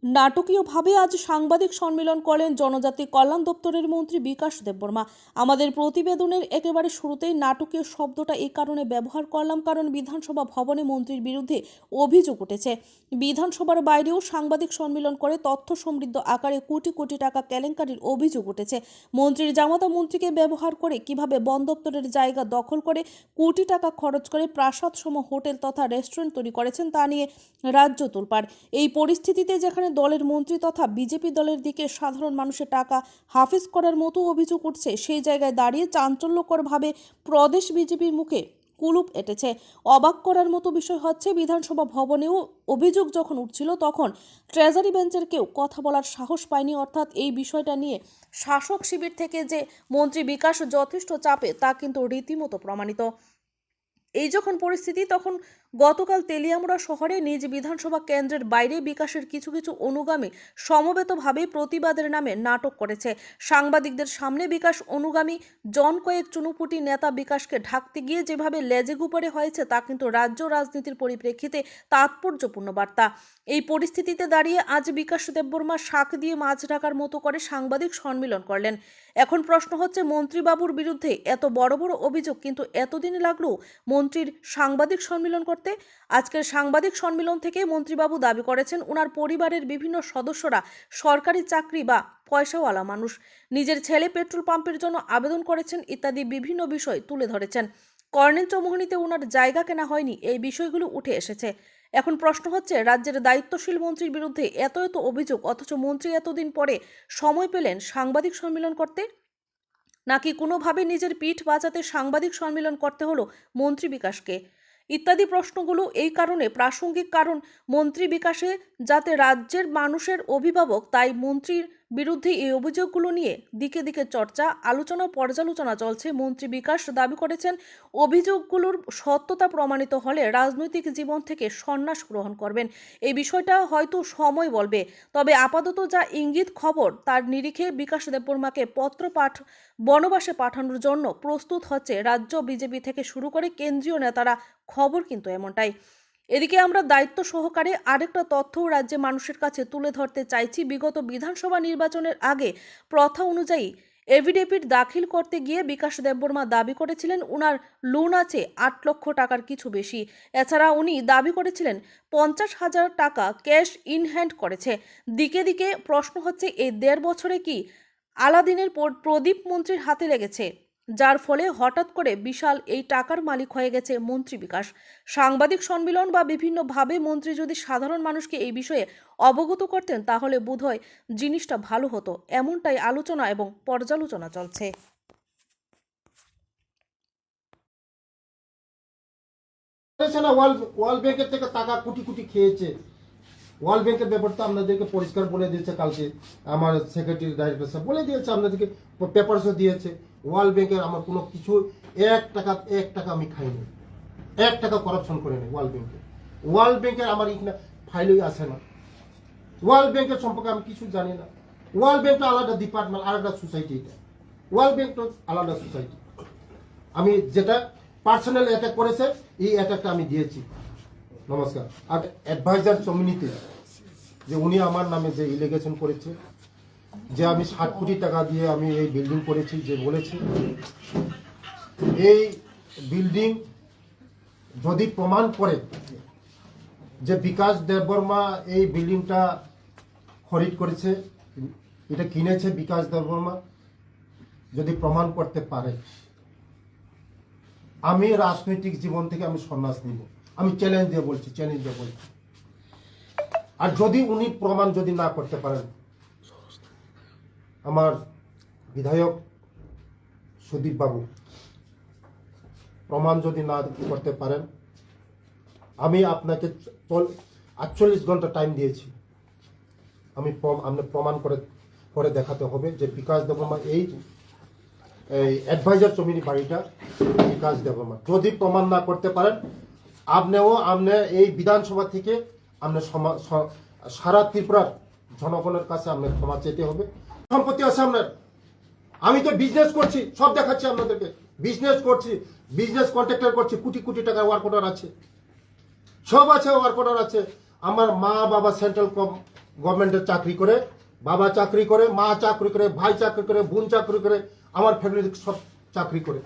নাটকীয়ভাবে আজ সাংবাদিক সম্মেলন করেন জনজাতি কল্যাণ দপ্তরের মন্ত্রী বিকাশ দেববর্মা। আমাদের প্রতিবেদনের একেবারে শুরুতেই নাটকীয় শব্দটা এই কারণে ব্যবহার করলাম কারণ বিধানসভা ভবনে মন্ত্রীর বিরুদ্ধে অভিযোগ উঠেছে। বিধানসভার বাইরেও সাংবাদিক সম্মেলন করে তথ্য সমৃদ্ধ আকারে কোটি কোটি টাকা কেলেঙ্কারির অভিযোগ উঠেছে। মন্ত্রীর জামাতা মন্ত্রীকে ব্যবহার করে কিভাবে বন দপ্তরের জায়গা দখল করে কোটি টাকা খরচ করে প্রাসাদসম হোটেল তথা রেস্টুরেন্ট তৈরি করেছেন তা নিয়ে রাজ্য তোলপাড়। এই পরিস্থিতিতে যেখানে দলের মন্ত্রী তথা বিজেপি দলের দিকে সাধারণ মানুষের টাকা হাফিজ করার মতো অভিযোগ উঠছে, সেই জায়গায় দাঁড়িয়ে চাঞ্চল্যকরভাবে প্রদেশ বিজেপির মুখে কুলুপ এঁটেছে। অবাক করার মতো বিষয় হচ্ছে বিধানসভা ভবনেও অভিযোগ যখন উঠছিল তখন ট্রেজারি বেঞ্চের কেউ কথা বলার সাহস পায়নি। অর্থাৎ এই বিষয়টা নিয়ে শাসক শিবির থেকে যে মন্ত্রী বিকাশ যথেষ্ট চাপে তা কিন্তু রীতিমতো প্রমাণিত। এই যখন পরিস্থিতি তখন গতকাল তেলিয়ামুড়া শহরে নিজ বিধানসভা কেন্দ্রের বাইরে বিকাশের কিছু কিছু অনুগামী সমবেতভাবে প্রতিবাদের নামে নাটক করেছে। সাংবাদিকদের সামনে বিকাশ অনুগামী জন কয়েক চুনুপুটি নেতা বিকাশকে ঢাকতে গিয়ে যেভাবে লেজেগুপরে হয়েছে তা কিন্তু রাজ্য রাজনীতির পরিপ্রেক্ষিতে তাৎপর্যপূর্ণ বার্তা। এই পরিস্থিতিতে দাঁড়িয়ে আজ বিকাশ দেববর্মা শাক দিয়ে মাছ ঢাকার মতো করে সাংবাদিক সম্মেলন করলেন। এখন প্রশ্ন হচ্ছে, মন্ত্রীবাবুর বিরুদ্ধে এত বড় বড় অভিযোগ কিন্তু এতদিন লাগলো মন্ত্রীর সাংবাদিক সম্মেলন করতে। আজকের সাংবাদিক সম্মেলন থেকে মন্ত্রীবাবু দাবি করেছেন ওনার পরিবারের বিভিন্ন সদস্যরা সরকারি চাকরি বা পয়সাওয়ালা মানুষ, নিজের ছেলে পেট্রোল পাম্পের জন্য আবেদন করেছেন ইত্যাদি বিভিন্ন বিষয় তুলে ধরেছেন। কর্নেল চৌমুহনীতে ওনার জায়গা কেনা হয়নি, এই বিষয়গুলো উঠে এসেছে। এখন প্রশ্ন হচ্ছে, রাজ্যের দায়িত্বশীল মন্ত্রীর বিরুদ্ধে এত এত অভিযোগ অথচ মন্ত্রী এতদিন পরে সময় পেলেন সাংবাদিক সম্মেলন করতে, নাকি কোনোভাবে নিজের পিঠ বাঁচাতে সাংবাদিক সম্মেলন করতে হলো মন্ত্রী বিকাশকে? ইত্যাদি প্রশ্নগুলো এই কারণে প্রাসঙ্গিক, কারণ মন্ত্রী বিকাশে যাতে রাজ্যের মানুষের অভিভাবক, তাই মন্ত্রীর বিরুদ্ধে এই অভিযোগগুলো নিয়ে দিকে দিকে চর্চা, আলোচনা, পর্যালোচনা চলছে। মন্ত্রী বিকাশ দাবি করেছেন অভিযোগগুলোর সত্যতা প্রমাণিত হলে রাজনৈতিক জীবন থেকে সন্ন্যাস গ্রহণ করবেন। এই বিষয়টা হয়তো সময় বলবে, তবে আপাতত যা ইঙ্গিত খবর তার নিরিখে বিকাশ দেববর্মাকে বনবাসে পাঠানোর জন্য প্রস্তুত হচ্ছে রাজ্য বিজেপি থেকে শুরু করে কেন্দ্রীয় নেতারা। খবর কিন্তু এমনটাই। এদিকে আমরা দায়িত্ব সহকারে আরেকটা তথ্যও রাজ্যে মানুষের কাছে তুলে ধরতে চাইছি। বিগত বিধানসভা নির্বাচনের আগে প্রথা অনুযায়ী এফিডেভিট দাখিল করতে গিয়ে বিকাশ দেববর্মা দাবি করেছিলেন ওনার লোন আছে 8 লক্ষ টাকার কিছু বেশি। এছাড়া উনি দাবি করেছিলেন 50,000 টাকা ক্যাশ ইন হ্যান্ড করেছে। দিকে দিকে প্রশ্ন হচ্ছে, এই 1.5 বছরে কি আলাদিনের প্রদীপ মন্ত্রীর হাতে লেগেছে, যার ফলে হঠাৎ করে বিশাল এই টাকার মালিক হয়ে গেছে মন্ত্রী বিকাশ? সাংবাদিক সম্মেলন বা বিভিন্নভাবে মন্ত্রী যদি সাধারণ মানুষকে এই বিষয়ে অবগত করতেন তাহলে বোধহয় জিনিসটা ভালো হতো, এমনটাই আলোচনা এবং পর্যালোচনা চলছে। না, ওয়ার্ল্ড ব্যাংকের থেকে টাকা কোটি কোটি খেয়েছে। ওয়ার্ল্ড ব্যাংকের ব্যাপারটা আপনাদেরকে পরিষ্কার বলে দিয়েছে, কালকে আমার সেক্রেটারি ডাইরেক্টর সাহেব বলে দিয়েছে, আপনাদেরকে পেপারসও দিয়েছে। ওয়ার্ল্ড ব্যাংকের আমার কোনো কিছু এক টাকা আমি খাইনি, 1 টাকা করাপশন করে নেই ওয়ার্ল্ড ব্যাংকের আমার এখানে ফাইলই আসে না। ওয়ার্ল্ড ব্যাংকের সম্পর্কে আমি কিছু জানি না। ওয়ার্ল্ড ব্যাংকটা আলাদা ডিপার্টমেন্ট, আলাদা সোসাইটি। এটা ওয়ার্ল্ড ব্যাংকটা আলাদা সোসাইটি। আমি যেটা পার্সোনাল অ্যাটাক করেছে এই অ্যাটাকটা আমি দিয়েছি। নমস্কার। আর অ্যাডভাইজার কমিউনিটি যে উনি আমার নামে যে ইলিগেশন করেছে, যে আমি 60 কোটি টাকা দিয়ে আমি এই বিল্ডিং করেছি, যে বলেছি এই বিল্ডিং যদি প্রমাণ করে যে বিকাশ দেববর্মা এই বিল্ডিংটা খরিদ করেছে, এটা কিনেছে বিকাশ দেববর্মা, যদি প্রমাণ করতে পারে, আমি রাজনৈতিক জীবন থেকে আমি সন্ন্যাস নিব। আমি চ্যালেঞ্জ দিয়ে বলছি। আর যদি উনি প্রমাণ যদি না করতে পারেন, আমার বিধায়ক সুদীপ বাবু প্রমাণ যদি না করতে পারেন, আমি আপনাকে 48 ঘন্টা টাইম দিয়েছি। আমি প্রমাণ করে দেখাতে হবে যে বিকাশ দেববর্মা এই অ্যাডভাইজার জমির বাড়িটা বিকাশ দেববর্মা। যদি প্রমাণ না করতে পারেন, আপনি এই বিধানসভা থেকে আপনি সারা ত্রিপুরার জনগণের কাছে আপনার ক্ষমা চেতে হবে। সম্পত্তি আছে আপনার, আমি তো বিজনেস করছি, সব দেখাচ্ছি আপনাদেরকে। বিজনেস কন্ট্রাক্টর করছি, কোটি কোটি টাকার ওয়ার্ক অর্ডার আছে, সব আছে, ওয়ার্ক অর্ডার আছে। আমার মা বাবা সেন্ট্রাল গভর্নমেন্টের চাকরি করে, বাবা চাকরি করে, মা চাকরি করে, ভাই চাকরি করে, বোন চাকরি করে, আমার ফ্যামিলি সব চাকরি করে।